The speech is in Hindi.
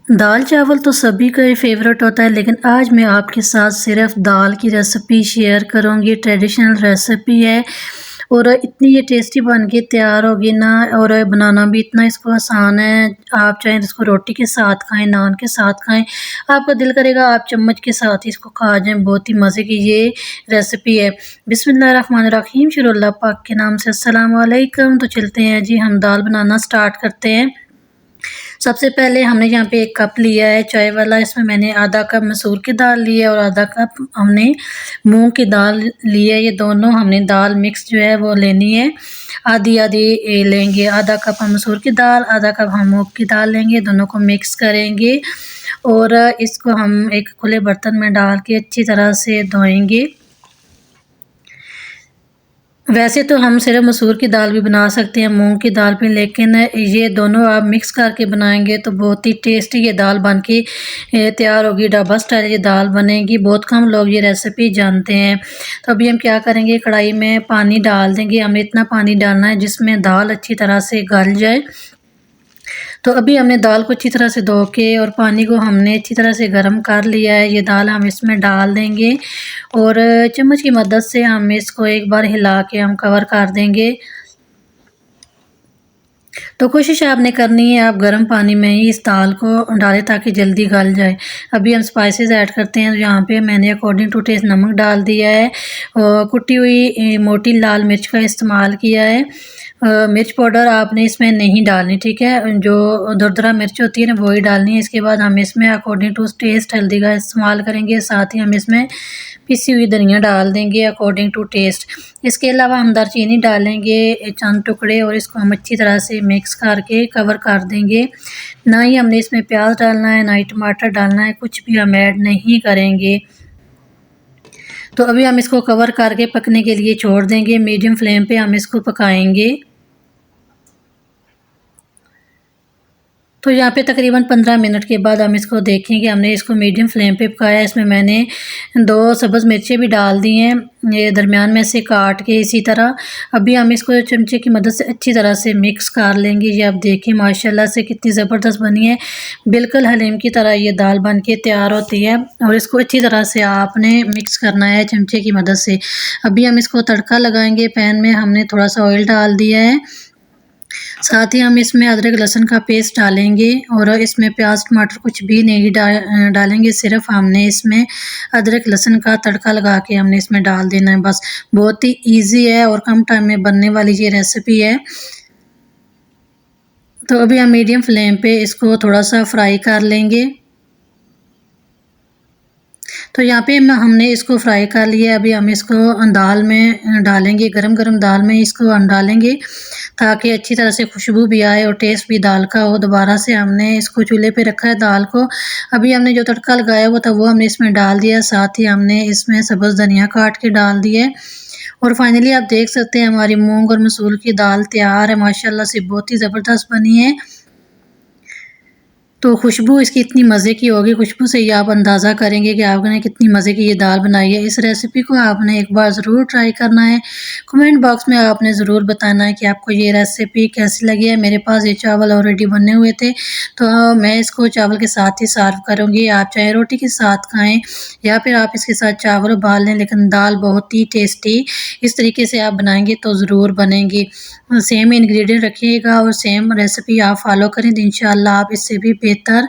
दाल चावल तो सभी का ही फेवरेट होता है, लेकिन आज मैं आपके साथ सिर्फ दाल की रेसिपी शेयर करूंगी। ट्रेडिशनल रेसिपी है और इतनी ये टेस्टी बन के तैयार होगी ना, और बनाना भी इतना इसको आसान है। आप चाहें तो इसको रोटी के साथ खाएं, नान के साथ खाएं, आपका दिल करेगा आप चम्मच के साथ ही इसको खा जाएं। बहुत ही मज़े की ये रेसिपी है। बिस्मिल्लाहिर्रहमानिर्रहीम, शुरू अल्लाह पाक के नाम से। अस्सलाम वालेकुम। तो चलते हैं जी, हम दाल बनाना स्टार्ट करते हैं। सबसे पहले हमने यहाँ पे एक कप लिया है चाय वाला, इसमें मैंने आधा कप मसूर की दाल ली है और आधा कप हमने मूंग की दाल ली है। ये दोनों हमने दाल मिक्स जो है वो लेनी है, आधी आधी लेंगे। आधा कप हम मसूर की दाल, आधा कप हम मूंग की दाल लेंगे, दोनों को मिक्स करेंगे और इसको हम एक खुले बर्तन में डाल के अच्छी तरह से धोएंगे। वैसे तो हम सिर्फ मसूर की दाल भी बना सकते हैं, मूंग की दाल भी, लेकिन ये दोनों आप मिक्स करके बनाएंगे तो बहुत ही टेस्टी ये दाल बन के तैयार होगी। ढाबा स्टाइल ये दाल बनेगी। बहुत कम लोग ये रेसिपी जानते हैं। तो अभी हम क्या करेंगे, कढ़ाई में पानी डाल देंगे। हमें इतना पानी डालना है जिसमें दाल अच्छी तरह से गल जाए। तो अभी हमने दाल को अच्छी तरह से धो के और पानी को हमने अच्छी तरह से गर्म कर लिया है। ये दाल हम इसमें डाल देंगे और चम्मच की मदद से हम इसको एक बार हिला के हम कवर कर देंगे। तो कोशिश आपने करनी है आप गर्म पानी में ही इस दाल को डालें ताकि जल्दी गल जाए। अभी हम स्पाइसेस ऐड करते हैं। यहाँ पे मैंने अकॉर्डिंग टू टेस्ट नमक डाल दिया है और कुटी हुई मोटी लाल मिर्च का इस्तेमाल किया है। मिर्च पाउडर आपने इसमें नहीं डालनी, ठीक है, जो दरदरा मिर्च होती है ना वही डालनी है। इसके बाद हम इसमें अकॉर्डिंग टू टेस्ट हल्दी का इस्तेमाल करेंगे, साथ ही हम इसमें पिसी हुई धनिया डाल देंगे अकॉर्डिंग टू टेस्ट। इसके अलावा हम दालचीनी डालेंगे चंद टुकड़े और इसको हम अच्छी तरह से मिक्स करके कवर कर देंगे। ना ही हमने इसमें प्याज डालना है, ना ही टमाटर डालना है, कुछ भी हम ऐड नहीं करेंगे। तो अभी हम इसको कवर करके पकने के लिए छोड़ देंगे। मीडियम फ्लेम पे हम इसको पकाएंगे। तो यहाँ पे तकरीबन 15 मिनट के बाद हम इसको देखेंगे। हमने इसको मीडियम फ्लेम पे पकाया। इसमें मैंने 2 सब्ज़ मिर्चें भी डाल दी हैं, ये दरमियान में से काट के इसी तरह। अभी हम इसको चमचे की मदद से अच्छी तरह से मिक्स कर लेंगे। ये आप देखिए माशाल्लाह से कितनी ज़बरदस्त बनी है, बिल्कुल हलीम की तरह ये दाल बन के तैयार होती है। और इसको अच्छी तरह से आपने मिक्स करना है चमचे की मदद से। अभी हम इसको तड़का लगाएंगे। पैन में हमने थोड़ा सा ऑयल डाल दिया है, साथ ही हम इसमें अदरक लहसुन का पेस्ट डालेंगे और इसमें प्याज टमाटर कुछ भी नहीं डालेंगे। सिर्फ हमने इसमें अदरक लहसुन का तड़का लगा के हमने इसमें डाल देना है बस। बहुत ही इजी है और कम टाइम में बनने वाली ये रेसिपी है। तो अभी हम मीडियम फ्लेम पे इसको थोड़ा सा फ्राई कर लेंगे। तो यहाँ पे हमने इसको फ्राई कर लिया। अभी हम इसको दाल में डालेंगे, गरम गरम दाल में इसको हम डालेंगे ताकि अच्छी तरह से खुशबू भी आए और टेस्ट भी दाल का हो। दोबारा से हमने इसको चूल्हे पे रखा है दाल को। अभी हमने जो तड़का लगाया हुआ था वो हमने इसमें डाल दिया, साथ ही हमने इसमें सब्ज़ धनिया काट के डाल दिए। और फाइनली आप देख सकते हैं हमारी मूंग और मसूर की दाल तैयार है। माशाल्लाह से बहुत ही ज़बरदस्त बनी है। तो खुशबू इसकी इतनी मज़े की होगी, खुशबू से ही आप अंदाज़ा करेंगे कि आपने कितनी मज़े की ये दाल बनाई है। इस रेसिपी को आपने एक बार ज़रूर ट्राई करना है। कमेंट बॉक्स में आपने ज़रूर बताना है कि आपको ये रेसिपी कैसी लगी है। मेरे पास ये चावल ऑलरेडी बने हुए थे, तो मैं इसको चावल के साथ ही सर्व करूँगी। आप चाहे रोटी के साथ खाएँ या फिर आप इसके साथ चावल उबाल लें, लेकिन दाल बहुत ही टेस्टी इस तरीके से आप बनाएँगे तो ज़रूर बनेगी। सेम इंग्रेडिएंट रखिएगा और सेम रेसिपी आप फॉलो करें तो इंशाल्लाह आप इससे भी बेहतर